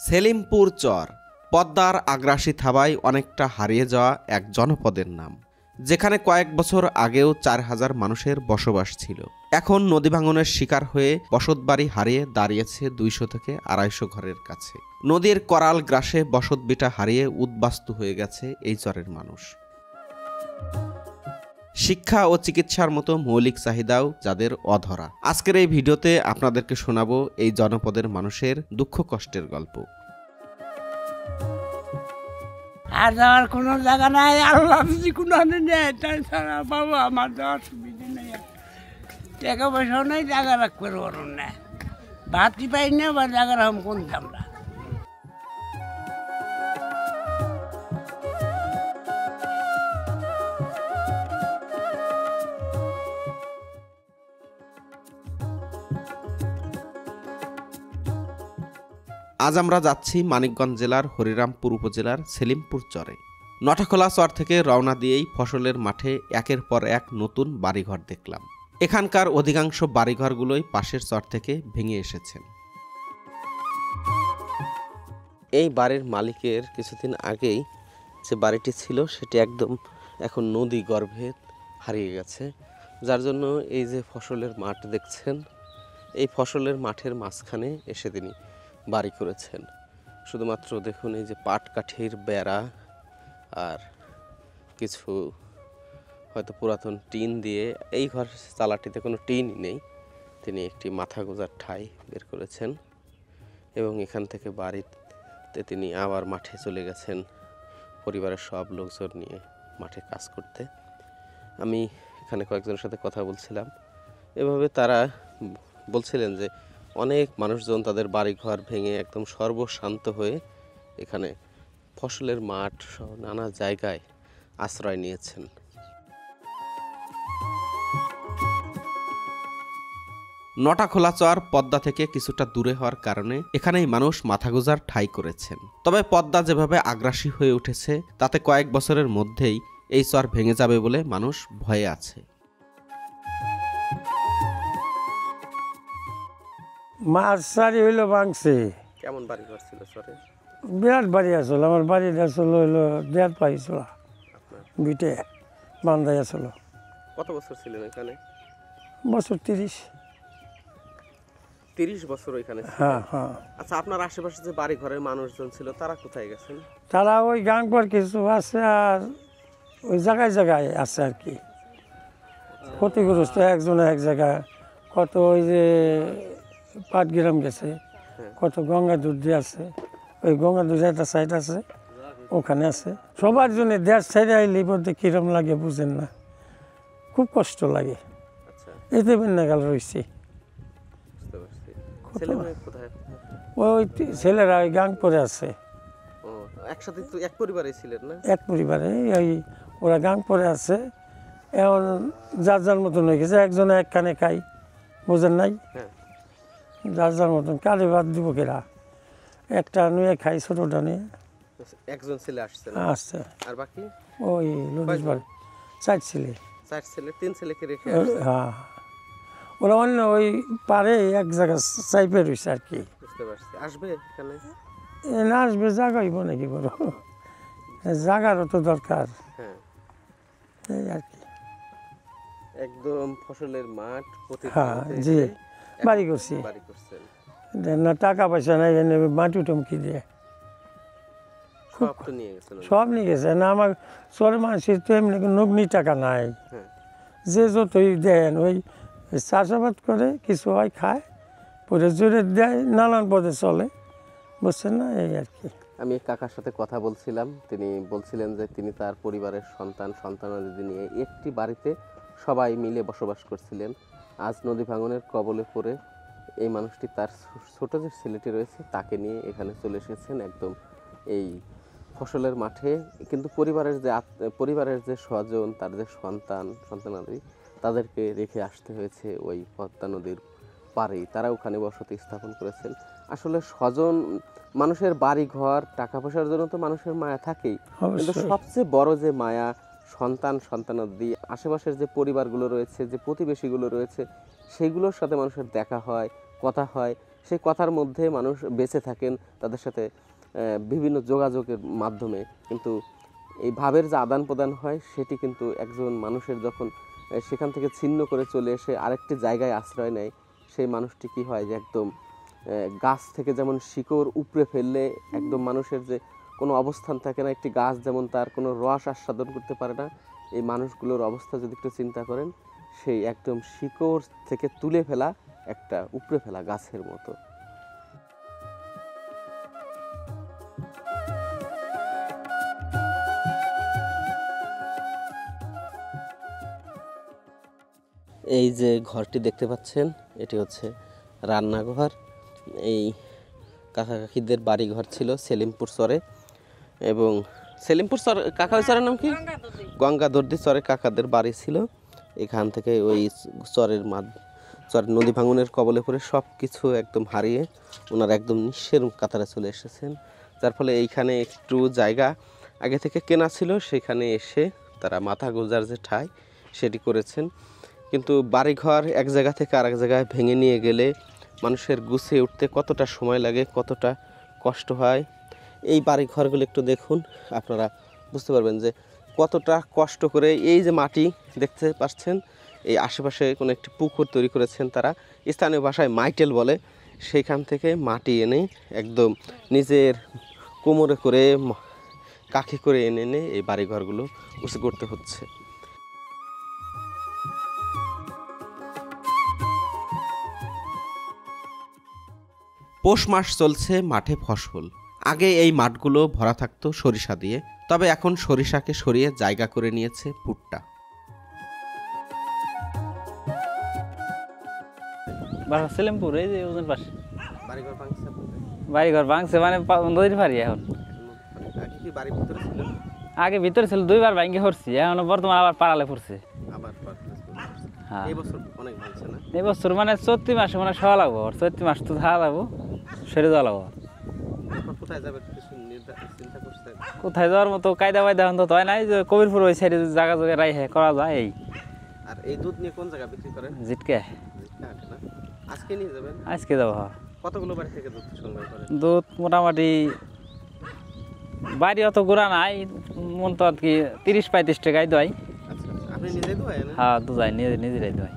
সেলিমপুর চর পদ্মার আগ্রাসী থাবায় অনেকটা হারিয়ে যাওয়া এক জনপদের নাম, যেখানে কয়েক বছর আগেও 4,000 মানুষের বসবাস ছিল। এখন নদী ভাঙনের শিকার হয়ে বসতবাড়ি হারিয়ে দাঁড়িয়েছে 200 থেকে 250 ঘরের কাছে। নদীর করাল গ্রাসে বসতভিটা হারিয়ে উদ্বাস্তু হয়ে গেছে এই চরের মানুষ। শিক্ষা ও চিকিৎসার মতো মৌলিক চাহিদাও যাদের অধরা। আজকের এই ভিডিওতে আপনাদেরকে শোনাবো এই জনপদের মানুষের দুঃখ কষ্টের গল্প। আর যাওয়ার কোনো জায়গা নাই, আল্লাহ যদি কোনো নেয় তাই ছাড়া বাবা আমার যাওয়ার সুবিধা নেই। টাকা পয়সাও নেই, জায়গা রাখতে পারবো না, ভাতই পাই না বা জায়গা রাখম কোন আমরা। আজ আমরা যাচ্ছি মানিকগঞ্জ জেলার হরিরামপুর উপজেলার সেলিমপুর চরে। নটাখোলা চর থেকে রওনা দিয়েই ফসলের মাঠে একের পর এক নতুন বাড়িঘর দেখলাম। এখানকার অধিকাংশ বাড়িঘরগুলোই পাশের চর থেকে ভেঙে এসেছেন। এই বাড়ির মালিকের কিছুদিন আগেই যে বাড়িটি ছিল সেটি একদম এখন নদী গর্ভে হারিয়ে গেছে, যার জন্য এই যে ফসলের মাঠ দেখছেন, এই ফসলের মাঠের মাঝখানে এসে তিনি বাড়ি করেছেন। শুধুমাত্র দেখুন এই যে পাট কাঠির বেড়া আর কিছু হয়তো পুরাতন টিন দিয়ে, এই ঘর চালাটিতে কোনো টিনই নেই, তিনি একটি মাথা গোঁজার ঠাঁই বের করেছেন এবং এখান থেকে বাড়িতে তিনি আবার মাঠে চলে গেছেন পরিবারের সব লোকজন নিয়ে মাঠে কাজ করতে। আমি এখানে কয়েকজনের সাথে কথা বলছিলাম, এভাবে তারা বলছিলেন যে অনেক মানুষজন তাদের বাড়িঘর ভেঙে একদম সর্বশান্ত হয়ে এখানে ফসলের মাঠ সহ নানা জায়গায় আশ্রয় নিয়েছেন। নটাখোলা চর পদ্মা থেকে কিছুটা দূরে হওয়ার কারণে এখানেই মানুষ মাথা গোঁজার ঠাঁই করেছেন। তবে পদ্মা যেভাবে আগ্রাসী হয়ে উঠেছে তাতে কয়েক বছরের মধ্যেই এই চর ভেঙে যাবে বলে মানুষ ভয়ে আছে। মাছ সারি হইলো ভাঙছে। কেমন বাড়ি ঘর ছিল চরে? বিরাট বাড়ি আসলো, আমার বাড়িটা আসলো হইলো 1.5 পাইছিল, বিটে বান্ধাই আসলো। কত বছর ছিলেন এখানে? বছর 30 বছর এখানে? হ্যাঁ হ্যাঁ। আচ্ছা, আপনার আশেপাশে যে বাড়ি ঘরের মানুষজন ছিল তারা কোথায় গেছেন? তারা ওই গাংপর কিছু আছে আর ওই জায়গায় জায়গায় আছে আর কি, ক্ষতিগ্রস্ত একজন এক জায়গায়। কত ওই যে পাটগ্রাম গেছে, কত গঙ্গা দুধে আছে, ওই গঙ্গা দুধে একটা সাইড আছে ওখানে আছে। সবার জন্য দেশ ছেড়ে আইলে বলতে কিরম লাগে বুঝেন না, খুব কষ্ট লাগে। এতে বেন্নাগাল রয়েছে। ওই ছেলেরা ওই গাং পরে আছে, একসাথে তো এক পরিবারে ছিলেন না? এক পরিবারে ওই ওরা গাং পরে আছে। এখন যার যার মতন হয়ে গেছে, একজনে এক কানে খাই, বুঝেন নাই, যার যার মতন কালে বাদ দিব কেরা, একটা নিয়ে খাই, ছোটটা নিয়ে। একজন ছেলে আসছে আসছে, আর বাকি ওই লুডিস বাড়ি 4 ছেলে। 4 ছেলে, 3 ছেলেকে রেখে? হ্যাঁ, ওরা অন্য ওই পারে এক জায়গা চাইপে রয়েছে আর কি। বুঝতে পারছি। আসবে এখানে? না আসবে, জায়গাইব নাকি বড়, জায়গারও তো দরকার। হ্যাঁ, এই আর কি। একদম ফসলের মাঠ। হ্যাঁ জি, বাড়ি করছি। বাড়ি করছেন না, টাকা পয়সা নাই, মাটি টমকি দিয়ে সব তো নিয়ে গেছেন? সব নিয়ে গেছে না, আমার চরের মানুষের তো এমনি নগ্নি টাকা নাই। যে যতই দেন ওই চাষাবাদ করে, কিছু হয় খায়, পরে জোরে দেয়, নানান পদে চলে, বুঝছেন না, এই আর কি। আমি কাকার সাথে কথা বলছিলাম, তিনি বলছিলেন যে তিনি তার পরিবারের সন্তানাদি নিয়ে একটি বাড়িতে সবাই মিলে বসবাস করছিলেন। আজ নদী ভাঙনের কবলে পড়ে এই মানুষটি তার ছোট যে ছেলেটি রয়েছে তাকে নিয়ে এখানে চলে এসেছেন একদম এই ফসলের মাঠে। কিন্তু পরিবারের যে স্বজন, তার যে সন্তানাদি, তাদেরকে রেখে আসতে হয়েছে ওই পদ্মা নদীর পারেই। তারা ওখানে বসতি স্থাপন করেছেন। আসলে স্বজন, মানুষের বাড়ি ঘর, টাকা পয়সার জন্য তো মানুষের মায়া থাকেই, কিন্তু সবচেয়ে বড় যে মায়া সন্তানাদি, আশেপাশের যে পরিবারগুলো রয়েছে, যে প্রতিবেশীগুলো রয়েছে, সেইগুলোর সাথে মানুষের দেখা হয়, কথা হয়, সেই কথার মধ্যে মানুষ বেঁচে থাকেন তাদের সাথে বিভিন্ন যোগাযোগের মাধ্যমে। কিন্তু এই ভাবের যে আদান প্রদান হয় সেটি কিন্তু একজন মানুষের যখন সেখান থেকে ছিন্ন করে চলে এসে আরেকটি জায়গায় আশ্রয় নেয়, সেই মানুষটি কি হয় যে একদম গাছ থেকে যেমন শিকড় উপড়ে ফেললে একদম মানুষের যে কোনো অবস্থান থাকে না, একটি গাছ যেমন তার কোনো রস আস্বাদন করতে পারে না, এই মানুষগুলোর অবস্থা যদি একটু চিন্তা করেন, সেই একদম শিকড় থেকে তুলে ফেলা একটা উপড়ে ফেলা গাছের মতো। এই যে ঘরটি দেখতে পাচ্ছেন এটি হচ্ছে রান্নাঘর। এই কাকা কাকিদের বাড়ি ঘর ছিল সেলিমপুর চরে, এবং সেলিমপুর চর কাকা চরের নাম কি, গঙ্গাদর্দি চরে কাকাদের বাড়ি ছিল। এখান থেকে ওই চরের চরের নদী ভাঙনের কবলে পড়ে সব কিছু একদম হারিয়ে ওনারা একদম নিঃস্বের কাতারে চলে এসেছেন। যার ফলে এইখানে একটু জায়গা আগে থেকে কেনা ছিল, সেখানে এসে তারা মাথা গোজার যে ঠাঁই সেটি করেছেন। কিন্তু বাড়িঘর এক জায়গা থেকে আরেক জায়গায় ভেঙে নিয়ে গেলে মানুষের গুছিয়ে উঠতে কতটা সময় লাগে, কতটা কষ্ট হয়, এই বাড়িঘরগুলো একটু দেখুন, আপনারা বুঝতে পারবেন যে কতটা কষ্ট করে এই যে মাটি দেখতে পাচ্ছেন, এই আশেপাশে কোনো একটি পুকুর তৈরি করেছেন তারা, স্থানীয় ভাষায় মাইটেল বলে, সেইখান থেকে মাটি এনে একদম নিজের কোমরে করে কাখে করে এনে এনে এই বাড়িঘরগুলো উঁচু করতে হচ্ছে। পৌষ মাস চলছে, মাঠে ফসল। আগে এই মাঠগুলো ভরা থাকতো সরিষা দিয়ে, তবে এখন সরিষাকে সরিয়ে জায়গা করে নিয়েছে ভুট্টা। বাসা সেলিমপুর, এই যে ওজন পাশে বাড়িঘর ভাঙছে, বাড়িঘর ভাঙছে মানে নদীর পাড়ি এখন। আগে কি বাড়ির ভিতরে ছিল? আগে ভিতরে ছিল, 2বার ভাঙে পড়ছি, এখন বর্তমানে আবার পাড়ালে পড়ছে। আবার হ্যাঁ, এই বছর অনেক ভাঙছে না? এই বছর মানে চৈত্র মাসে মানে সওয়া লাগবো, আর চৈত্র মাস তো থাকা লাগবো, সেরে যাওয়া লাগবো। কোথায় যাবে কিছু চিন্তা করছেন? কোথায় যাওয়ার মতো কায়দা বায়দা এখন তো হয় নাই, যে কবিরপুর ওই সাইডে জায়গা জায়গায় রাই করা যায়। এই আর এই দুধ নিয়ে কোন জায়গা বিক্রি করেন? জিটকে আজকে নিয়ে যাবেন? আজকে যাবো। কতগুলো বাড়ি থেকে দুধ সংগ্রহ করেন? দুধ মোটামুটি বাড়ি অত গোড়া নাই, মন তো আর কি 30-35 টাকায় দোয়াই। আচ্ছা, আপনি নিজেই দোয়ান? হ্যাঁ, দুধাই নিজেরাই দোয়াই।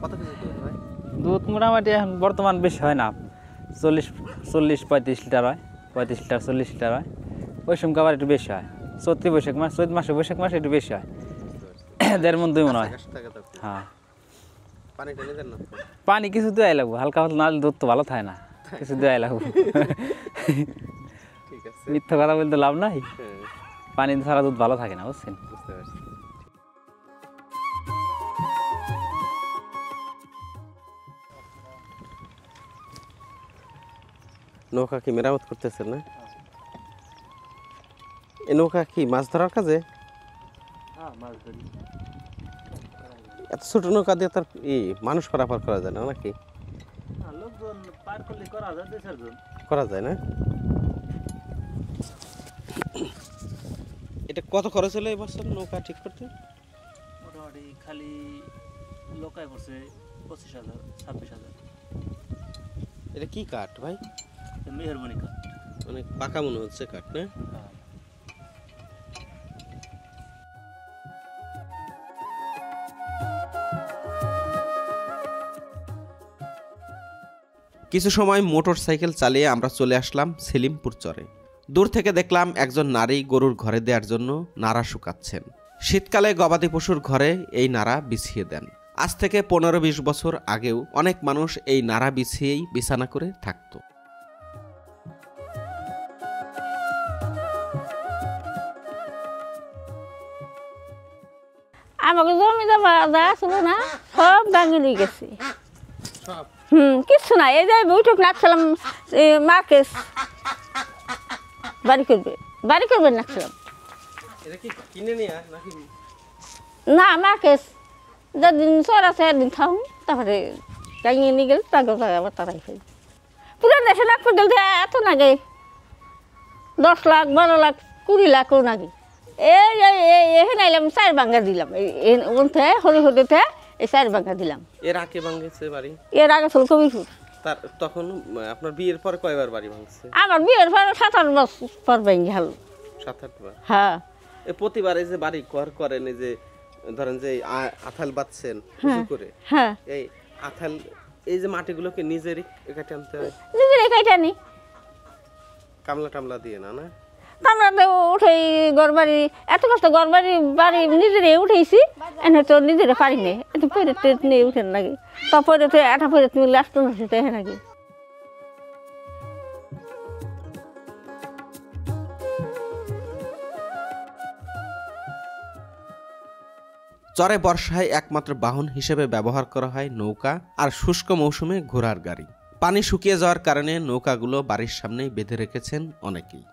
কত কেজি দুধ হয়? দুধ মোটামুটি এখন বর্তমান বেশি হয় না, 40-45 লিটার হয়, 35 লিটার 40 লিটার হয়। ওই সময় আবার একটু বেশি হয়, চৈত্র বৈশাখ মাস, চৈত মাসে বৈশাখ মাসে একটু বেশি হয়, 1.5 মণ 2 মণ হয়। হ্যাঁ, পানিটা নিজের না? পানি কিছু দেওয়াই লাগবো, হালকা পাতলা, না দুধ তো ভালো থাকে না, কিছু দেওয়াই লাগবো। ঠিক আছে, মিথ্যা কথা বলতে লাভ নাই, হ্যাঁ পানি ছাড়া দুধ ভালো থাকে না, বুঝছেন। বুঝতে পারছি। নৌকা কি মেরামত করতেছেন না? এই নৌকা কি মাছ ধরার কাজে? এত ছোট নৌকা দিয়ে তার মানুষ পারাপার করা যায় না নাকি? করা যায় না? এটা কত খরচ হলো এই বছর নৌকা ঠিক করতে? মোটামুটি খালি লোকায় পড়ছে 25,000-26,000। এটা কি কাঠ ভাই? মেহরবানি কাঠ, অনেক পাকা মনে হচ্ছে কাঠ না? কিছু সময় মোটর সাইকেল চালিয়ে আমরা চলে আসলাম সেলিমপুর চরে। দূর থেকে দেখলাম একজন নারী গরুর ঘরে দেওয়ার জন্য নাড়া শুকাচ্ছেন। শীতকালে গবাদি পশুর ঘরে এই নাড়া বিছিয়ে দেন। আজ থেকে 15-20 বছর আগেও অনেক মানুষ এই নাড়া বিছিয়েই বিছানা করে থাকতো। আমাকে জমি জমা যা ছিল না সব ভাঙে নিয়ে গেছে। সব কিচ্ছু নাই, এই যে বৈঠক নাচছিলাম মার্কেস বাড়ি করবে নাচছিলাম এটা কি কিনে নিয়ে নাকি? না, মার্কেস যেদিন চর আছে একদিন থাকুন, তারপরে ভাঙিয়ে নিয়ে গেলে তাকে আবার তারাই ফেল। পুরো দেশে লাখ পর্যন্ত এত নাগে 10 লাখ 12 লাখ 20 লাখও নাগে। এই এখানে আইলাম 4 ভাঙ্গা দিলাম, ওনতে হরি হরিতে এই 4 ভাঙা দিলাম। এর আগে ভাঙছে বাড়ি? এর আগে ছিল কবিরপুর। তার তখন আপনার বিয়ের পর কয়বার বাড়ি ভাঙছে? আমার বিয়ের পর 7-8 বছর পর ভেঙে গেল। 7-8 বার? হ্যাঁ। প্রতিবারে যে বাড়ি ঘর করেন, এই যে ধরেন যে আথাল বাঁধছেন উঁচু করে, হ্যাঁ এই আথাল এই যে মাটিগুলোকে নিজেরই কেটে আনতে হয়? নিজের একাইটা নি কামলা টামলা দিয়ে না? না আমরা তো উঠেই ঘরবাড়ি এত কষ্ট ঘরবাড়ি বাড়ি নিজেরে উঠেছি, এনে তো নিজেরে পারি না, এত পরে নিয়ে উঠেন নাকি, তারপরে তো এটা পরে তুমি লাস্ট নষ্ট হয়ে নাকি। চরে বর্ষায় একমাত্র বাহন হিসেবে ব্যবহার করা হয় নৌকা, আর শুষ্ক মৌসুমে ঘোড়ার গাড়ি। পানি শুকিয়ে যাওয়ার কারণে নৌকাগুলো বাড়ির সামনেই বেঁধে রেখেছেন অনেকেই।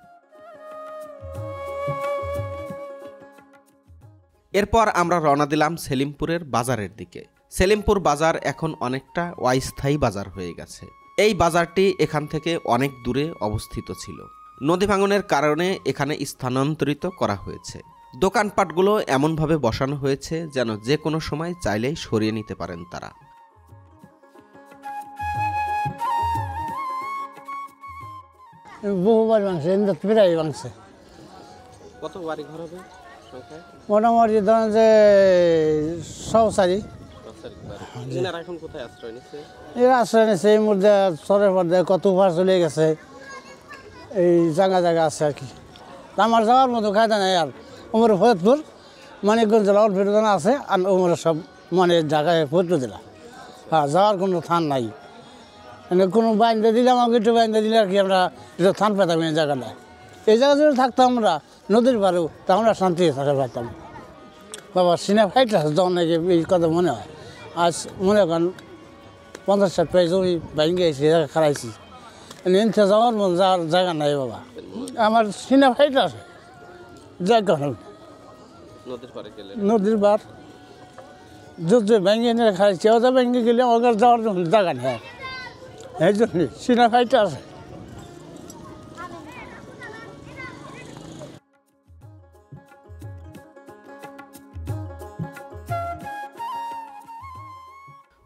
এরপর আমরা রওনা দিলাম সেলিমপুরের বাজারের দিকে। সেলিমপুর বাজার এখন অনেকটা অস্থায়ী বাজার হয়ে গেছে। এই বাজারটি এখান থেকে অনেক দূরে অবস্থিত ছিল। নদী ভাঙনের কারণে এখানে স্থানান্তরিত করা হয়েছে। দোকানপাটগুলো এমনভাবে বসানো হয়েছে যেন যে কোনো সময় চাইলেই সরিয়ে নিতে পারেন তারা। বহুবার ভাঙছে, প্রায় ভাঙছে। কত বাড়ি ঘর হবে? মোটামুটি ধরেন যে 100 এখন কোথায় আশ্রয় নিচ্ছে? এর আশ্রয় নিচ্ছে এই মধ্যে চরের পর্দে কত উপহার চলে গেছে, এই জায়গা জায়গা আছে আর কি। আমার যাওয়ার মতো কায়দা নাই। আর ওমর ফরিদপুর মানিকগঞ্জ জেলা অল্প আছে, আর ওমর সব মানে জায়গায় ফরিদপুর জেলা। হ্যাঁ, যাওয়ার কোনো থান নাই। মানে কোনো বাইন্দা দিলে আমাকে একটু বাইন্দা দিলে আর কি আমরা একটু থান পেতাম এই জায়গাটায়। এই জায়গা যদি থাকতাম আমরা নদীর পাড়েও, তা আমরা শান্তি থাকতে পারতাম। বাবা সিনেমা ফাইট আছে যখন নাকি এই কথা মনে হয়। আজ মনে করেন 50-60 পেয়ে জমি ভেঙে গেছি, জায়গা খারাইছি, এনতে যাওয়ার মন যাওয়ার জায়গা নাই বাবা। আমার সিনেমা ফাইট আছে জায়গা নদীর বার যত ভেঙে নিয়ে খাইছি, ওটা ভেঙে গেলে ওখানে যাওয়ার জন্য জায়গা নেই। এই জন্য সিনেমা ফাইট আছে।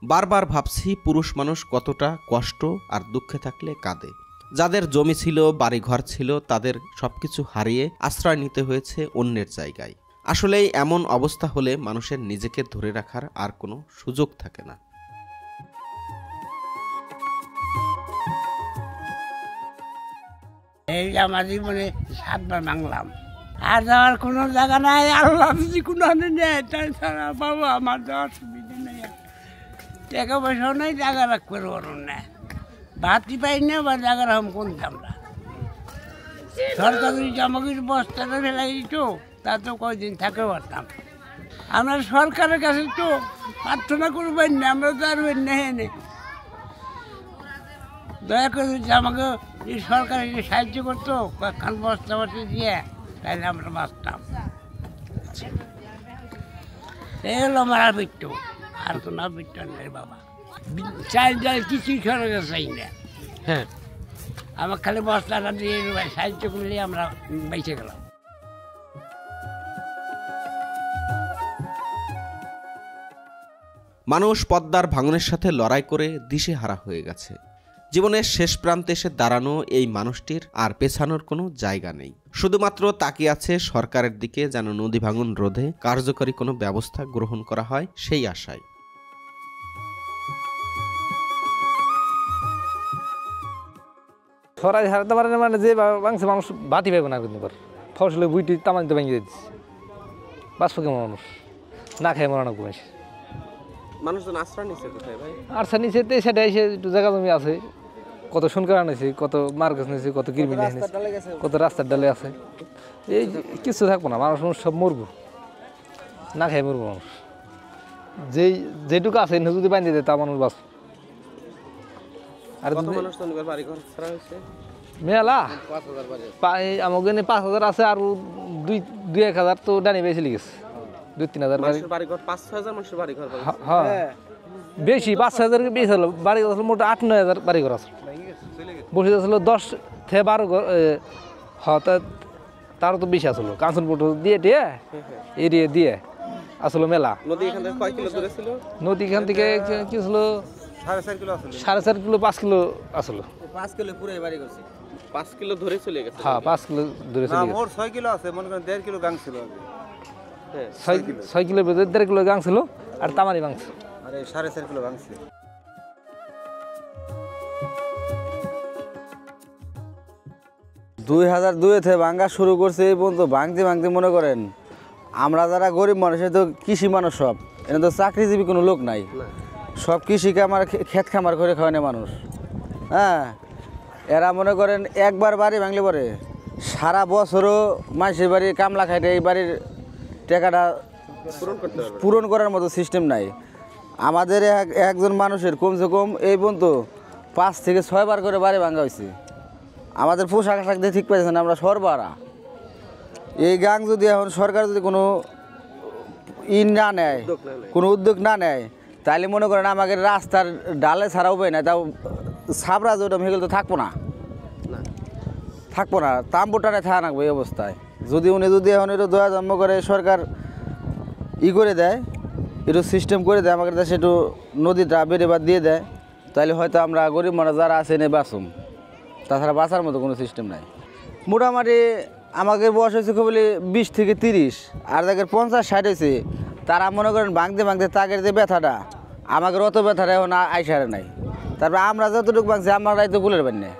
বারবার ভাবছি পুরুষ মানুষ কতটা কষ্ট আর দুঃখে থাকলে কাঁদে। যাদের জমি ছিল, বাড়িঘর ছিল, তাদের সবকিছু হারিয়ে আশ্রয় নিতে হয়েছে অন্যের জায়গায়। আসলেই এমন অবস্থা হলে মানুষের নিজেকে ধরে রাখার আর কোনো সুযোগ থাকে না। এই আমার জীবনে 7 বার ভাঙলাম, আর যাওয়ার কোনো জায়গা নাই। আল্লাহ যদি কোনো নেই তাছাড়া বাবা আমার যাওয়ার সুবিধা নেই, টাকা পয়সাও নাই, জায়গা রাখতে পারবো না। ভাতই পাই না বা জায়গা রাখম কোনটা আমরা। সরকার যদি আমাকে বস্তাটা ফেলাই দিত তা তো কয়দিন থাকতে পারতাম। আমরা সরকারের কাছে তো প্রার্থনা করবেন না, আমরা তো আর না হেনে। দয়া করে যদি আমাকে এই সরকার সাহায্য করতো কয়েকখান বস্তা বস্তা দিয়ে, তাহলে আমরা বাঁচতাম। এই হলো আমার আবৃত্ত, আর কোনো আবৃত্ত নেই বাবা। চাল ডাল কিছুই সরকার চাই না। হ্যাঁ, আমার খালি বস্তাটা দিয়ে সাহায্য করলে আমরা বেঁচে গেলাম। মানুষ পদ্মার ভাঙনের সাথে লড়াই করে দিশেহারা হয়ে গেছে। জীবনের শেষ প্রান্তে এসে দাঁড়ানো এই মানুষটির আর পেছানোর কোনো জায়গা নেই। শুধুমাত্র তাকিয়ে আছে সরকারের দিকে, যেন নদী ভাঙন রোধে কার্যকরী কোনো ব্যবস্থা গ্রহণ করা হয় সেই আশায়। সরাই হারাতে পারে না, মানে যে ভাঙছে মানুষ বাতি পাইব না, কিন্তু ফসলে বুইটি তামানিতে ভেঙে দিচ্ছে। বাঁচবো কেমন মানুষ? না খেয়ে মরানো ঘুমাইছে। মানুষজন আশ্রয় নিচ্ছে কোথায় ভাই? আশ্রয় নিচ্ছে সেটা এসে একটু জায়গা জমি আছে, কত শুনকার আনেছে, কত মার্কেট নিয়েছে, কত কিরমি নিয়েছে, কত রাস্তার ডালে আছে। এই কিছু থাকবো না, মানুষ সব মরবো, না খেয়ে মরবো মানুষ। যেটুকু আছে যদি বাঁধিয়ে দেয় তা মানুষ বাঁচবো। আর মেলা আমাকে 5,000 আছে, আর 2-1,000 তো ডানি বেশি লিখেছে। 2-3,000 হ্যাঁ বেশি, 5,000 বেশি হলো। বাড়ি ঘর মোট 8-9,000 বাড়ি ঘর আছে, বসে আসলো 10 থেকে 12 ঘর। হ্যাঁ, তারও তো বেশি আসলো। কাঞ্চনপুর দিয়ে এরিয়া দিয়ে আসলে মেলা। নদী এখান থেকে কয় কিলো দূরে ছিল? নদী এখান থেকে কি ছিল 4.5 কিলো আসলে। 4.5 কিলো 5 কিলো আসলো। 5 কিলো পুরো বাড়ি করছে। 5 কিলো ধরে চলে গেছে। হ্যাঁ 5 কিলো দূরে না চলে গেছে। মোর 6 কিলো আছে, মনে করেন 1.5 কিলো গাং ছিল আগে। হ্যাঁ 6 কিলোর ভিতরে 1.5 কিলো গাং ছিল আর তামারি মাংস। আরে 4.5 কিলো গাং ছিল। 2002 থেকে ভাঙ্গা শুরু করছে এই পর্যন্ত ভাঙতে ভাঙতে মনে করেন আমরা যারা গরিব মানুষ তো কৃষি মানুষ সব, এখানে তো চাকরিজীবী কোনো লোক নাই, সব কৃষি খামার ক্ষেত খামার করে খাওয়ায় না মানুষ। হ্যাঁ এরা মনে করেন একবার বাড়ি ভাঙলে পরে সারা বছরও মানুষের বাড়ি কামলা খাইতে এই বাড়ির টাকাটা পূরণ করার মতো সিস্টেম নাই। আমাদের একজন মানুষের কমসে কম এই পর্যন্ত 5 থেকে 6 বার করে বাড়ি ভাঙা হয়েছে। আমাদের পোশাক আশাক দিয়ে ঠিক পাইছে না, আমরা সরবারা এই গাং যদি এখন সরকার যদি কোনো না নেয়, কোনো উদ্যোগ না নেয়, তাহলে মনে করেন আমাদের রাস্তার ডালে ছাড়া উপায় না, তাও সাবরা যেটা ভেগেল তো থাকবো না, তাম্বুটানে থাকা রাখবো এই অবস্থায়। যদি এখন একটু দয়া জন্ম করে সরকার করে দেয়, একটু সিস্টেম করে দেয়, আমাদের দেশে একটু নদীটা বেড়েবার দিয়ে দেয়, তাহলে হয়তো আমরা গরিব মানুষ যারা আছে এনে বাঁচুম, তাছাড়া বাঁচার মতো কোনো সিস্টেম নাই। মোটামুটি আমাদের বয়স হয়েছে বলে 20 থেকে 30, আর যাদের 50-60 হয়েছে তারা মনে করেন ভাঙতে ভাঙতে তাগের যে ব্যথাটা, আমাদের অত ব্যথাটা এখন আইসারে নাই। তারপর আমরা যতটুকু ভাঙছি আমরাই তো কুলের বান্যে,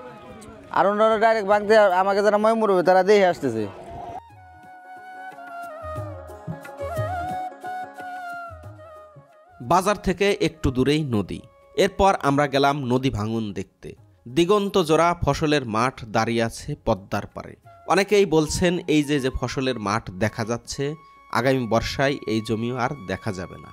আর অন্যরা ডাইরেক্ট ভাঙতে আমাকে যারা ময়মুর হবে তারা দেখে আসতেছে। বাজার থেকে একটু দূরেই নদী। এরপর আমরা গেলাম নদী ভাঙন দেখতে। দিগন্ত জোড়া ফসলের মাঠ দাঁড়িয়ে আছে পদ্মার পাড়ে। অনেকেই বলছেন এই যে ফসলের মাঠ দেখা যাচ্ছে, আগামী বর্ষায় এই জমিও আর দেখা যাবে না।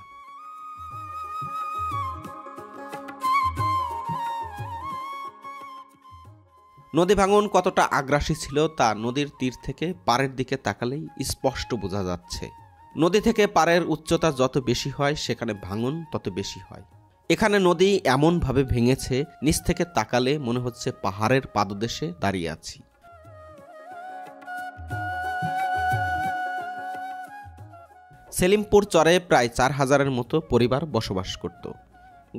নদী ভাঙন কতটা আগ্রাসী ছিল তা নদীর তীর থেকে পাড়ের দিকে তাকালেই স্পষ্ট বোঝা যাচ্ছে। নদী থেকে পাড়ের উচ্চতা যত বেশি হয় সেখানে ভাঙন তত বেশি হয়। এখানে নদী এমনভাবে ভেঙেছে নিচ থেকে তাকালে মনে হচ্ছে পাহাড়ের পাদদেশে দাঁড়িয়ে আছি। সেলিমপুর চরে প্রায় 4000-এর মতো পরিবার বসবাস করত।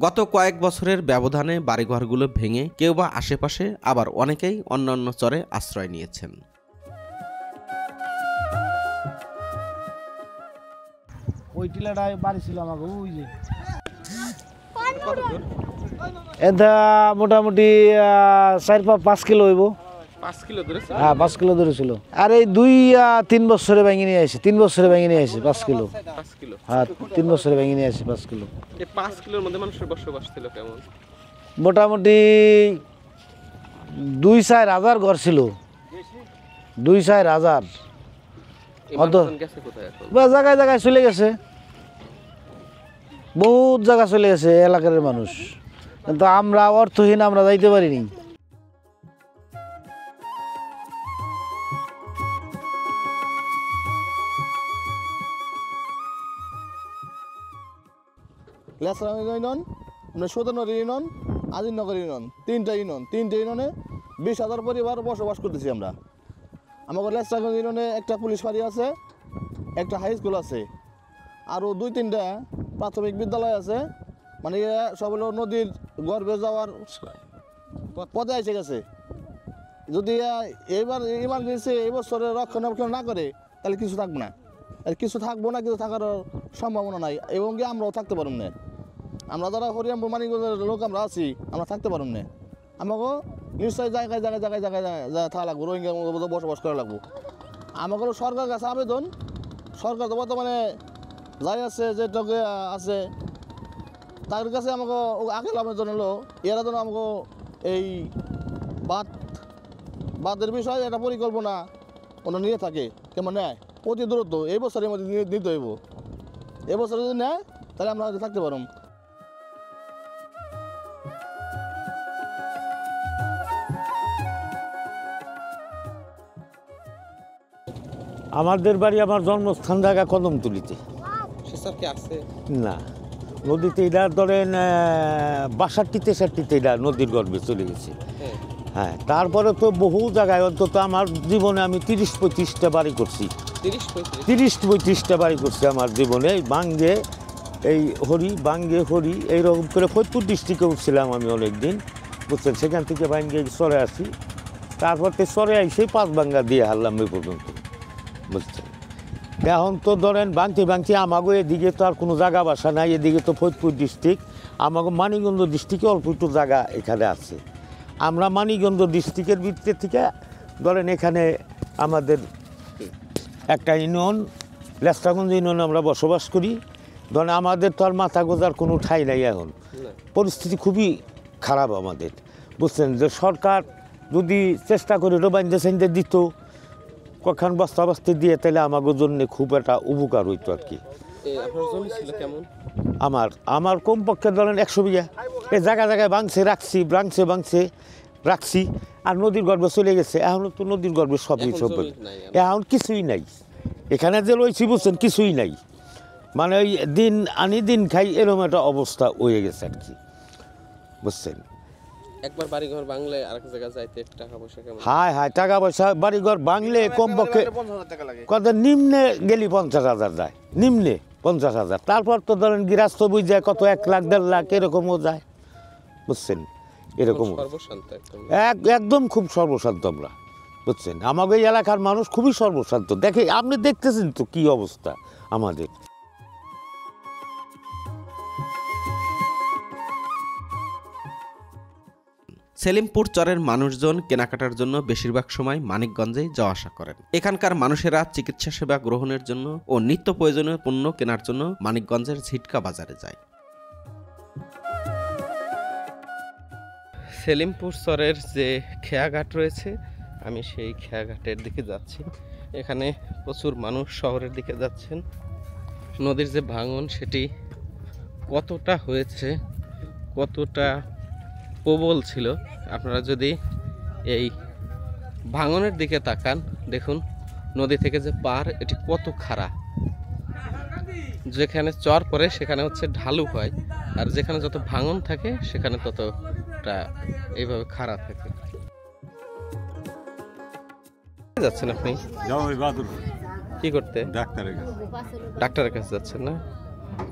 গত কয়েক বছরের ব্যবধানে বাড়িঘরগুলো ভেঙে কেউ বা আশেপাশে, আবার অনেকেই অন্যান্য চরে আশ্রয় নিয়েছেন। ওই টিলাটায় বাড়ি ছিল আমাকে, ওই যে এটা মোটামুটি 4-5 কিলো হইব। 5 কিলো ধরে হ্যাঁ 5 কিলো ধরে ছিল। আর এই 2-3 বছরে ভেঙে নিয়ে আসে, 3 বছরে ভেঙে নিয়ে আসে 5 কিলো। 5 কিলো হ্যাঁ 3 বছরে ভেঙে নিয়ে আসে 5 কিলো। এই 5 কিলোর মধ্যে মানুষের বসবাস ছিল কেমন? মোটামুটি 2-4 হাজার ঘর ছিল, 2-4 হাজার। গেছে কোথায় এখন? জায়গায় জায়গায় চলে গেছে, বহুত জায়গা চলে গেছে এলাকার মানুষ, কিন্তু আমরা অর্থহীন, আমরা যাইতে পারিনি। লেসরাম ইউনিয়ন, 57 ইউনিয়ন, আজিমনগর ইউনিয়ন, 3টা ইউনিয়নে 20,000 পরিবার বসবাস করতেছি আমরা। আমাদের লেসরাম ইউনিয়নে একটা পুলিশ ফাঁড়ি আছে, একটা হাই স্কুল আছে, আরও 2-3টা প্রাথমিক বিদ্যালয় আছে। মানে সব হলো নদীর গর্ভে যাওয়ার পথে এসে গেছে। যদি এইবার ইমার্জেন্সি এই বছরে রক্ষণাবেক্ষণ না করে তাহলে কিছু থাকবে না, কিছু থাকার সম্ভাবনা নাই, এবং কি আমরাও থাকতে পারব না। আমরা যারা হরিরামপুর মানিকগঞ্জের লোক আমরা আছি, আমরা থাকতে পারব না। আমাকেও নিশ্চয়ই জায়গায় জায়গায় জায়গায় জায়গায় জায়গায় থাকা লাগবো, রোহিঙ্গা বসবাস করা লাগবো। আমাকেও সরকার কাছে আবেদন, সরকার তো বর্তমানে যাই আছে যেটাকে আছে তার কাছে আমাকে আগে আবেদন হলো এরা যেন আমাকে এই বাঁধের বিষয়ে একটা পরিকল্পনা ওরা নিয়ে থাকে, কেমন নেয় অতি দ্রুত এই বছরের মধ্যে নিতে হইব। এবছর যদি নেয় তাহলে আমরা হয়তো থাকতে পারব। আমাদের বাড়ি, আমার জন্মস্থান জায়গা কদমতলিতে। না নদীতে এটা ধরেন 62-63 এটা নদীর গর্ভে চলে গেছে। হ্যাঁ তারপরে তো বহু জায়গায়, অন্তত আমার জীবনে আমি 30-35টা বাড়ি করছি 30-35টা বাড়ি করছে আমার জীবনে। এই বাঙ্গে এই বাঙ্গে হরি এইরকম করে ফরিদপুর ডিস্ট্রিক্টে উঠছিলাম আমি অনেক দিন, বুঝছেন। সেখান থেকে বাঙ্গে চরে আসি, তারপর তো চরে আইসে 5 ভাঙ্গা দিয়ে হারলাম এই পর্যন্ত, বুঝছেন। এখন তো ধরেন ভাঙতে আমাগো এদিকে তো আর কোনো জায়গা বাসা নাই, এদিকে তো ফরিদপুর ডিস্ট্রিক্ট, আমাগো মানিকগঞ্জ ডিস্ট্রিক্টে অল্প একটু জায়গা এখানে আছে। আমরা মানিকগঞ্জ ডিস্ট্রিক্টের ভিতর থেকে ধরেন এখানে আমাদের একটা ইউনিয়ন, লেস্টাগঞ্জ ইউনিয়নে আমরা বসবাস করি। ধরেন আমাদের তো আর মাথা গোজার কোনো ঠাঁই নাই, এখন পরিস্থিতি খুবই খারাপ আমাদের, বুঝছেন। যে সরকার যদি চেষ্টা করে বাইন্দে সাইন্দে দিত, কখন বস্তা বস্তি দিয়ে, তাহলে আমাদের জন্য খুব একটা উপকার হইতো আর কি। আমার কমপক্ষে ধরেন 100 বিঘা। এই জায়গায় ভাঙছে রাখছি আর নদীর গর্ভে চলে গেছে। এখন তো নদীর গর্ভে সবই এখন কিছুই নাই এখানে যে রয়েছি, বুঝছেন, কিছুই নাই। মানে ওই দিন আনি দিন খাই এরকম একটা অবস্থা হয়ে গেছে আর কি, বুঝছেন। একবার বাড়িঘর বাংলে আরেক জায়গা যাইতে টাকা পয়সা কেমন? হায় টাকা পয়সা বাড়িঘর বাংলে কমপক্ষে কত নিম্নে গেলি 50,000 যায়, নিম্নে 50,000। তারপর তো ধরেন গৃহস্থ বুঝ যায় কত 1 লাখ 1.5 লাখ এরকমও যায়, বুঝছেন। এরকম একদম খুব সর্বশান্ত আমরা, বুঝছেন। আমাদের এই এলাকার মানুষ খুবই সর্বশান্ত। দেখে আপনি দেখতেছেন তো কি অবস্থা আমাদের। সেলিমপুর চরের মানুষজন কেনাকাটার জন্য বেশিরভাগ সময় মানিকগঞ্জে যাওয়া আসা করেন। এখানকার মানুষেরা চিকিৎসা সেবা গ্রহণের জন্য ও নিত্য প্রয়োজনীয় পণ্য কেনার জন্য মানিকগঞ্জের ঝিটকা বাজারে যায়। সেলিমপুর চরের যে খেয়াঘাট রয়েছে, আমি সেই খেয়াঘাটের দিকে যাচ্ছি। এখানে প্রচুর মানুষ শহরের দিকে যাচ্ছেন। নদীর যে ভাঙন সেটি কতটা হয়েছে, কতটা প্রবল ছিল, আপনারা যদি এই ভাঙনের দিকে তাকান, দেখুন নদী থেকে যে পার, এটি কত খাড়া। যেখানে চর পড়ে সেখানে হচ্ছে ঢালু হয়, আর যেখানে যত ভাঙন থাকে সেখানে ততটা এইভাবে খাড়া থাকে। যাচ্ছেন আপনি কি করতে? ডাক্তারের কাছে যাচ্ছেন না?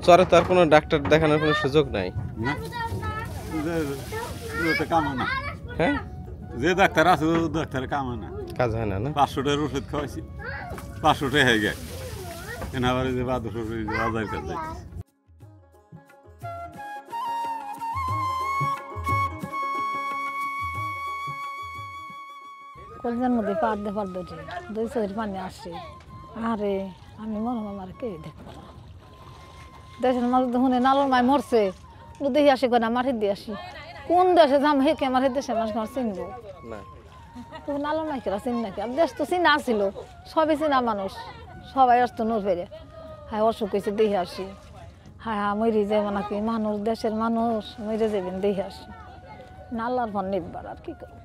চরে তো আর কোনো ডাক্তার দেখানোর কোনো সুযোগ নাই। হ্যাঁ, যে ডাক্তার আছে ডাক্তারের কাম হয় না, কাজ হয় না। 500 টাকার ওষুধ খাওয়াইছি, 500 টাকা হয়ে গেছে। এনাবার যে বাজার কাছে কলজার মধ্যে পাড়তে দুই চোখের পানি আসছে। আরে আমি মনে আমার কে দেখবো না, দেশের মাঝে তো শুনে নালোর মায় মরছে, দেখি আসি করে মাঠে দিয়ে আসি। কোন দেশে যাম হেঁকে আমার দেশের মানুষ আমার চিনব না, তবু নালোর মাইকেরা চিনি নাকি? আর দেশ তো চিনা ছিল, সবই চিনা মানুষ, সবাই আসতো নোর ফেরে। হ্যাঁ অসুখ হয়েছে দেখে আসি। হ্যাঁ মরে যাবো নাকি মানুষ, দেশের মানুষ মরে যাবেন দেখে আসি। না আল্লাহর ভর নির্বার, আর কি করবো,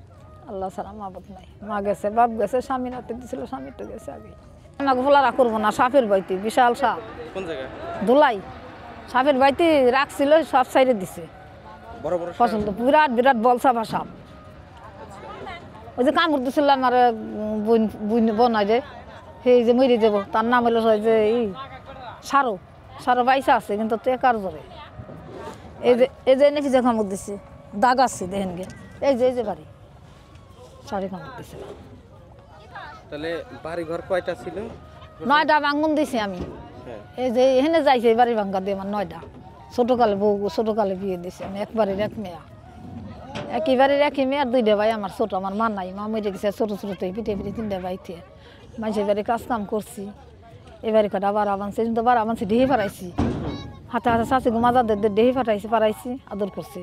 আল্লাহ ছাড়া মাবুদ নাই। মা গেছে, বাপ গেছে, স্বামী রাতে দিয়েছিল, স্বামী তো গেছে আগে। আমাকে ভোলারা করবো না, সাপের বাইতে বিশাল সাপ, ধুলাই সাপের বাইতে রাখছিল, সব সাইডে দিছে পছন্দ, বিরাট বিরাট বলসাবা সাপ। ওই যে কামড় দিছিল আমার বনাই যে, সেই যে মরে যাব, তার নাম হলো যে সারো বাইসা আছে, কিন্তু টেকার জোরে। এই যে নাকি যে কামড় দিছে, দাগ আছে দেখেন গে, এই যে বাড়ি সারি কামড় দিছে। তাহলে বাড়ি ঘর কয়টা ছিল? 9টা ভাঙন দিছি আমি। এই যে এখানে যাইছে বাড়ি ভাঙ্গা দিয়ে আমার 9টা। ছোটকালে বউ, ছোটকালে বিয়ে দিছি আমি, একবারের এক মেয়া, একইবারের একই মেয়ে। আর 2টা ভাই আমার ছোট, আমার মা নাই, মা মরে গেছে ছোট পিঠে 3টা ভাইতে। মানুষের বাড়ি কাজ কাম করছি, এবারে কটা বাড়া বানছে, কিন্তু বাড়া বানছি ডেহি ফাটাইছি, হাতে হাতে চাষি মাজাদের ডেহি পারাইছি, আদর করছি।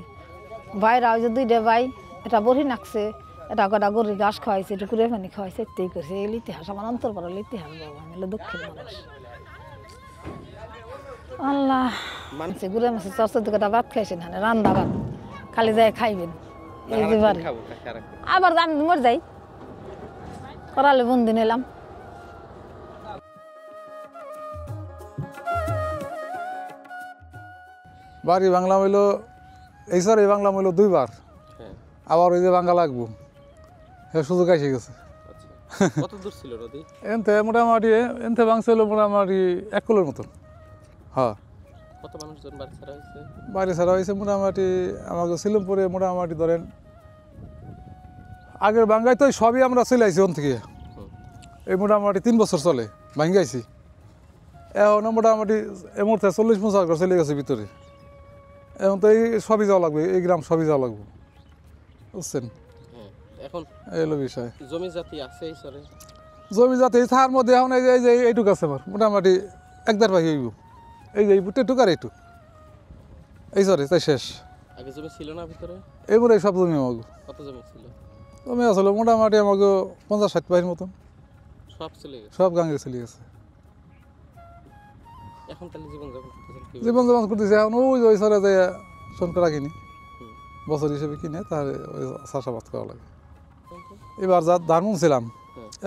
ভাইরা ওই যে 2টা ভাই, এটা বড়ি নাকছে, এটা কটা গরুর ঘাস খাওয়াইছে, একটু কুড়ে পানি খাওয়াইছে, এতেই করছে। এই ইতিহাস আমার অন্তর পড়াল ইতিহাস, বাবা আমি হলো দক্ষিণ মানুষ। আল্লাহ মানছে গুড়ে মাসে 4-4 ভাত খাইছেন, হ্যাঁ রান্না ভাত খালি যায় খাইবেন। এই যে বাড়ি আবার আমি মর যাই, করালে বন্দি নিলাম। বাড়ি বাংলা হইলো এই স্যার, এই বাংলা হইলো 2 বার, আবার ওই যে বাংলা লাগবো, হ্যাঁ সুযোগ এসে গেছে। কত দূর ছিল নদী? এনতে মোটামুটি এনতে ভাঙছিল মোটামুটি 1 কিলোর মতন। হ্যাঁ, কত মানুষজন বাড়ি ছাড়া হয়েছে? বাড়ি ছাড়া হয়েছে মোটামুটি আমাকে সিলমপুরে মোটামুটি ধরেন আগের বাঙ্গাই তো সবই আমরা চলে আইছি ওন থেকে। এই মোটামুটি 3 বছর চলে ভাঙ্গাইছি। এখন মোটামুটি এই মুহূর্তে 40-50 ঘর চলে গেছে ভিতরে। এখন তো এই সবই যাওয়া লাগবে, এই গ্রাম সবই যাওয়া লাগবে, বুঝছেন? এখন এলো বিষয়। জমি জাতি আছে এই চরে? জমি জাতি তার মধ্যে এখন এই যে এইটুক আছে আমার মোটামুটি 1.5 ভাগ হইব। এই যে এইটুক আর এইটুক এই চরে তাই শেষ। আগে জমি ছিল না ভিতরে? এইবারে সব জমি আমাকে। কত জমি ছিল? জমি আসলে মোটামুটি আমাকে 50-60 ভাগের মতন। সব চলে গেছে? সব গাঙ্গে চলে গেছে। এখন তাহলে জীবনযাপন করতেছেন? জীবনযাপন করতেছে এখন ওই চরে যে সনকরা কিনি, বছর হিসেবে কিনে তার ওই চাষাবাদ করা লাগে। এবার যা ধান ছিলাম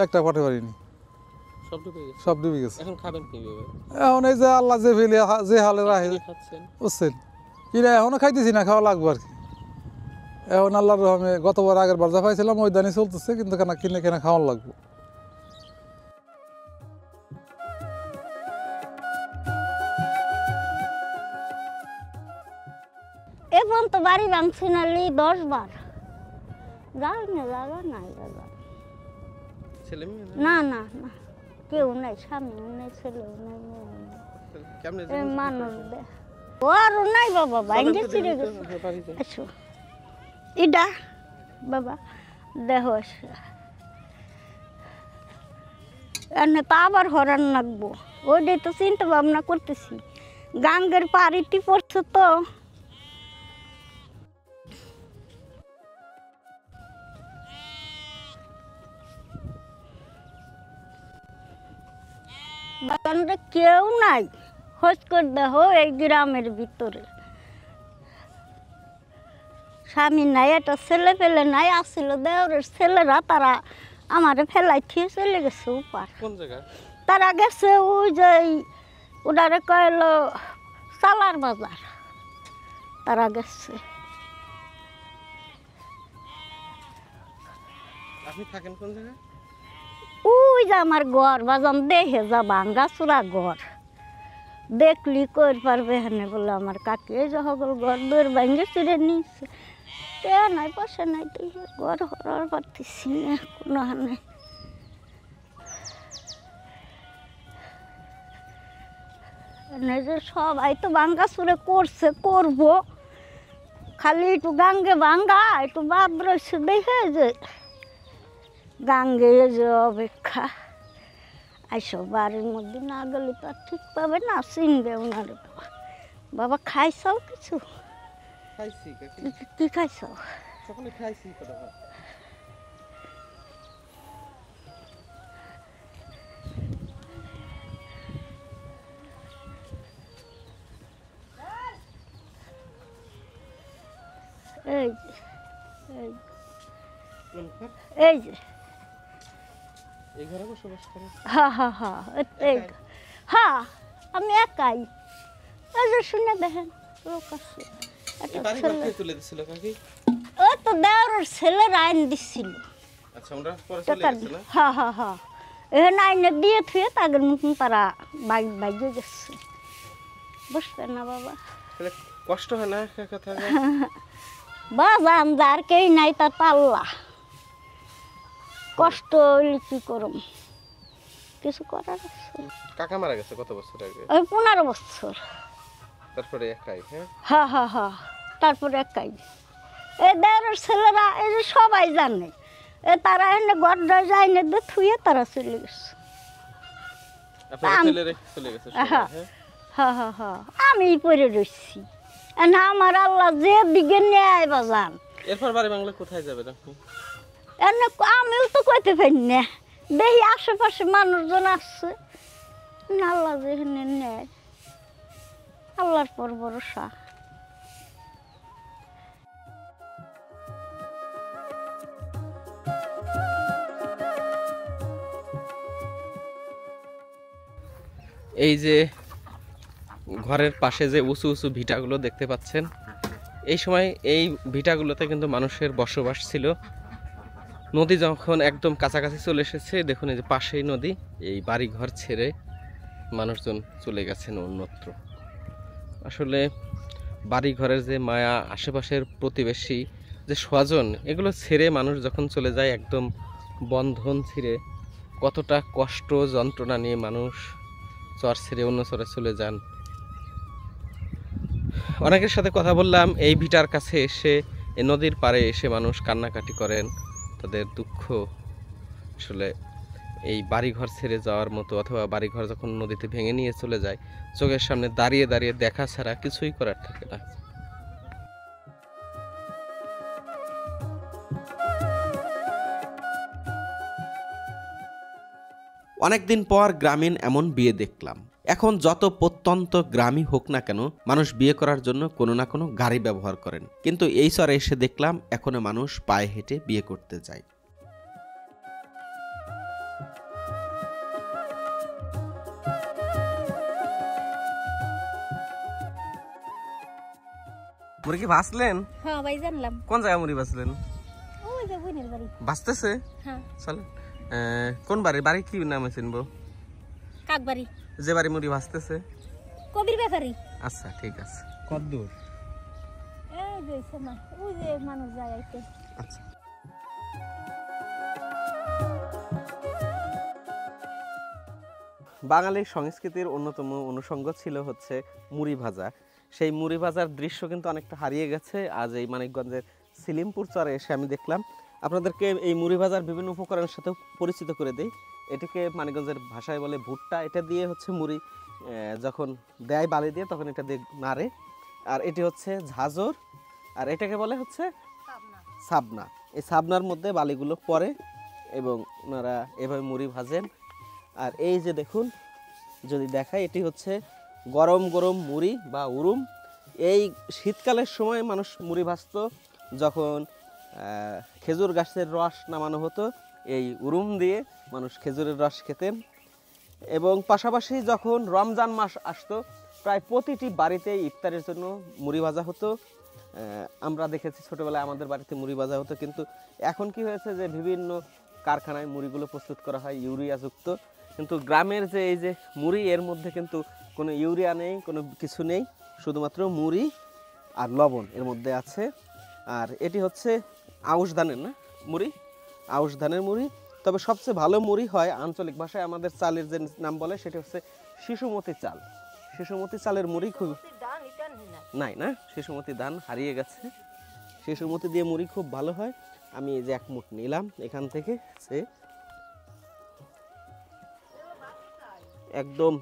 একটা পাঠে পারিনি, সব ডুবে গেছে। এখন খাবেন কিভাবে? এখন এই যে আল্লাহ যে ফেলে যে হালে রাখে বুঝছেন কিনা, এখনো খাইতেছি না, খাওয়া লাগবে আর কি। এখন আল্লাহর রহমে গতবার আগের বার যা পাইছিলাম ওই দানি চলতেছে, কিন্তু কেনা কিনে খাওয়ার লাগবে। এখন তো বাড়ি ভাঙছি নালি 10 বার। যাই না, জায়গা নাই দাদা। ছেলে মেয়ে না না না, কেউ নাই, স্বামীও নেই, ছেলেও নাই, মেয়েও নেই। মানুষ ওরও নাই বাবা, ভাঙ্গে চিড়ে গেছে। আচ্ছা ইডা বাবা দেহ এনে তো আবার হরান লাগবো, ওইটাই তো চিন্তা ভাবনা করতেছি। গাঙ্গের পাড়িটি পড়ছে তো, বাগানটা কেউ নাই, খোঁজ করে দেখো এই গ্রামের ভিতরে। স্বামী নাই, একটা ছেলে পেলে নাই, আসছিল দেওরের ছেলেরা, তারা আমারে ফেলাই থিয়ে চলে গেছে উপার। কোন জায়গায়? তারা গেছে ওই যে ওনারে কইল সালার বাজার, তারা গেছে। আপনি থাকেন কোন জায়গায়? ওই যে আমার ঘর বাজান, দেখে যা ভাঙ্গা চূড়া ঘর, দেখলি কই পারবে হেনে বলে আমার কাকি। এই যে সকল ঘর দৌড় ভাঙ্গে চিড়ে নিয়েছে, কে নাই পয়সা নাই, তো ঘর হরার পারতেছি না কোনো হানে। যে সবাই তো ভাঙ্গা চুরে করছে, করবো, খালি একটু গাঙ্গে ভাঙ্গা একটু বাদ রয়েছে দেখে যে গাঙ্গে যে অপেক্ষা। আইসব বাড়ির মধ্যে না গেলে তো আর ঠিক পাবে না, চিনবে ওনারে। বাবা খাইছাও কিছু? কি খাইছ? এই যে এই ঘরে বসবাস করেন? হ্যাঁ হ্যাঁ হ্যাঁ, হ্যাঁ আমি একাই। এই যে শুনে দেখেন লোক আছে, তুলে দিছিল কাকি? ওই তো দেওরের ছেলের আইন দিচ্ছিল। আচ্ছা, ওরা পরে চলে গেছে না? হ্যাঁ হ্যাঁ হ্যাঁ, এখানে আইনে দিয়ে থুয়ে তাদের মতন তারা বাইরে গেছে। বুঝতে না বাবা, কষ্ট হয় না কথা? বাজান যার কেই নাই তার পাল্লা, কষ্ট হইলে কি করম, কিছু করার আছে। কাকা মারা গেছে কত বছর আগে? ওই 15 বছর। তারপরে একাই? হ্যাঁ হ্যাঁ হ্যাঁ, তারপরে একাই। এই দেওরের ছেলেরা এই যে সবাই জানে, এ তারা এনে গড়টা যায় না দিয়ে থুয়ে তারা চলে গেছে। হ্যাঁ হ্যাঁ হ্যাঁ হ্যাঁ, আমি পড়ে রয়েছি না, আমার আল্লাহ যে দিকে নেয় বাজান। এরপর বাড়ি বাংলা কোথায় যাবেন আপনি? এনে আমিও তো কইতে পারি না, দেখি আশেপাশে মানুষজন আসছে, আল্লাহ যেখানে নেয়, আল্লাহর পর ভরসা। এই যে ঘরের পাশে যে উঁচু উঁচু ভিটাগুলো দেখতে পাচ্ছেন, এই সময় এই ভিটাগুলোতে কিন্তু মানুষের বসবাস ছিল। নদী যখন একদম কাছাকাছি চলে এসেছে, দেখুন এই যে পাশেই নদী, এই বাড়িঘর ছেড়ে মানুষজন চলে গেছেন অন্যত্র। আসলে বাড়িঘরের যে মায়া, আশেপাশের প্রতিবেশী যে স্বজন, এগুলো ছেড়ে মানুষ যখন চলে যায় একদম বন্ধন ছিঁড়ে, কতটা কষ্ট যন্ত্রণা নিয়ে মানুষ চর ছেড়ে অন্য চরে চলে যান। অনেকের সাথে কথা বললাম, এই ভিটার কাছে এসে, এই নদীর পাড়ে এসে মানুষ কান্নাকাটি করেন, তাদের দুঃখ আসলে এই বাড়িঘর ছেড়ে যাওয়ার মতো, অথবা বাড়িঘর যখন নদীতে ভেঙে নিয়ে চলে যায়, চোখের সামনে দাঁড়িয়ে দাঁড়িয়ে দেখা ছাড়া কিছুই করার থাকে না। অনেকদিন পর গ্রামীণ এমন বিয়ে দেখলাম। এখন যত প্রত্যন্ত গ্রামই হোক না কেন, মানুষ বিয়ে করার জন্য কোনো না কোনো গাড়ি ব্যবহার করেন, কিন্তু এই চরে এসে দেখলাম এখনো মানুষ পায়ে হেঁটে বিয়ে করতে যায়। মুড়ি কি ভাসলেন? হ্যাঁ ভাই জানলাম। কোন জায়গায় মুড়ি ভাসলেন? ওই যে বোনের বাড়ি। ভাসতেছে? হ্যাঁ। চলেন। কোন বাড়ি? বাড়ি কি নামে চিনবো? কাকবাড়ি। যে বাড়ি মুড়ি ভাসতেছে? কবির ব্যাপারী। আচ্ছা ঠিক আছে। কত দূর? এই যে সময় ওই যে মানুষ যায় আইতে। আচ্ছা। বাঙালির সংস্কৃতির অন্যতম অনুষঙ্গ ছিল হচ্ছে মুড়ি ভাজা। সেই মুড়ি ভাজার দৃশ্য কিন্তু অনেকটা হারিয়ে গেছে। আজ এই মানিকগঞ্জের সিলিমপুর চরে এসে আমি দেখলাম। আপনাদেরকে এই মুড়ি ভাজার বিভিন্ন উপকরণের সাথেও পরিচিত করে দিই। এটিকে মানিকগঞ্জের ভাষায় বলে ভুট্টা। এটা দিয়ে হচ্ছে মুড়ি যখন দেয় বালি দিয়ে, তখন এটা দিয়ে নাড়ে। আর এটি হচ্ছে ঝাঁঝর, আর এটাকে বলে হচ্ছে সাবনা। এই সাবনার মধ্যে বালিগুলো পড়ে এবং ওনারা এভাবে মুড়ি ভাজেন। আর এই যে দেখুন, যদি দেখায়, এটি হচ্ছে গরম গরম মুড়ি বা উরুম। এই শীতকালের সময় মানুষ মুড়ি ভাজত যখন খেজুর গাছের রস নামানো হতো, এই উরুম দিয়ে মানুষ খেজুরের রস খেতেন। এবং পাশাপাশি যখন রমজান মাস আসতো, প্রায় প্রতিটি বাড়িতে ইফতারের জন্য মুড়ি ভাজা হতো। আমরা দেখেছি ছোটোবেলায় আমাদের বাড়িতে মুড়ি ভাজা হতো, কিন্তু এখন কি হয়েছে যে বিভিন্ন কারখানায় মুড়িগুলো প্রস্তুত করা হয় ইউরিয়াযুক্ত। কিন্তু গ্রামের যে এই যে মুড়ি, এর মধ্যে কিন্তু কোনো ইউরিয়া নেই, কোনো কিছু নেই, শুধুমাত্র মুড়ি আর লবণ এর মধ্যে আছে। আর এটি হচ্ছে আউশ ধানের না মুড়ি, আউশ ধানের মুড়ি। তবে সবচেয়ে ভালো মুড়ি হয় আঞ্চলিক ভাষায় আমাদের চালের যে নাম বলে, সেটি হচ্ছে শিশুমতি চাল। শিশুমতি চালের মুড়ি খুব নাই না, শিশুমতি ধান হারিয়ে গেছে। শিশুমতি দিয়ে মুড়ি খুব ভালো হয়। আমি এই যে এক মুঠ নিলাম এখান থেকে, সে একদম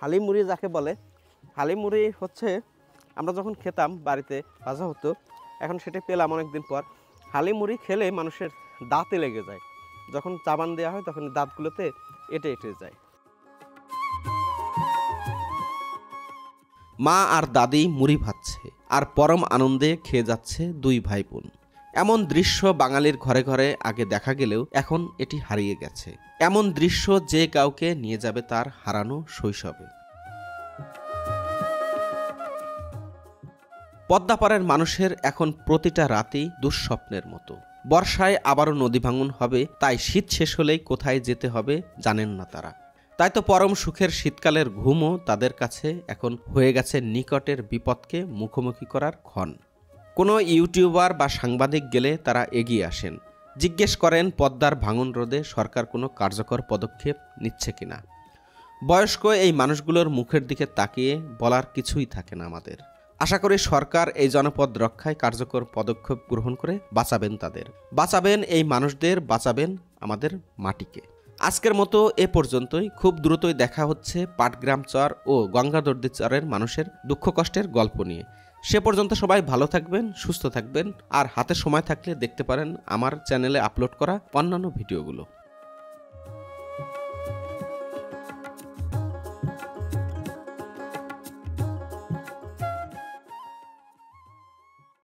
হালি মুড়ি যাকে বলে। হালি মুড়ি হচ্ছে আমরা যখন খেতাম বাড়িতে ভাজা হতো, এখন সেটা পেলাম অনেকদিন পর। হালি মুড়ি খেলে মানুষের দাঁতে লেগে যায়, যখন চাবান দেওয়া হয় তখন দাঁতগুলোতে এঁটে এঁটে যায়। মা আর দাদি মুড়ি ভাজছে আর পরম আনন্দে খেয়ে যাচ্ছে দুই ভাই বোন। এমন দৃশ্য বাঙালির ঘরে ঘরে আগে দেখা গেলেও এখন এটি হারিয়ে গেছে। এমন দৃশ্য যে কাউকে নিয়ে যাবে তার হারানো শৈশবে। পদ্মাপাড়ের মানুষের এখন প্রতিটা রাতেই দুঃস্বপ্নের মতো। বর্ষায় আবারও নদী ভাঙন হবে, তাই শীত শেষ হলেই কোথায় যেতে হবে জানেন না তারা। তাই তো পরম সুখের শীতকালের ঘুমও তাদের কাছে এখন হয়ে গেছে নিকটের বিপদকে মুখোমুখি করার ক্ষণ। কোনো ইউটিউবার বা সাংবাদিক গেলে তারা এগিয়ে আসেন, জিজ্ঞেস করেন পদ্মার ভাঙন রোধে সরকার কোনো কার্যকর পদক্ষেপ নিচ্ছে কিনা। বয়স্ক এই মানুষগুলোর মুখের দিকে তাকিয়ে বলার কিছুই থাকে না আমাদের। আশা করি সরকার এই জনপদ রক্ষায় কার্যকর পদক্ষেপ গ্রহণ করে বাঁচাবেন তাদের, বাঁচাবেন এই মানুষদের, বাঁচাবেন আমাদের মাটিকে। আজকের মতো এ পর্যন্তই। খুব দ্রুতই দেখা হচ্ছে পাটগ্রাম চর ও গঙ্গাদর্দি চরের মানুষের দুঃখ কষ্টের গল্প নিয়ে। সে পর্যন্ত সবাই ভালো থাকবেন, সুস্থ থাকবেন, আর হাতে সময় থাকলে দেখতে পারেন আমার চ্যানেলে আপলোড করা অন্যান্য ভিডিওগুলো।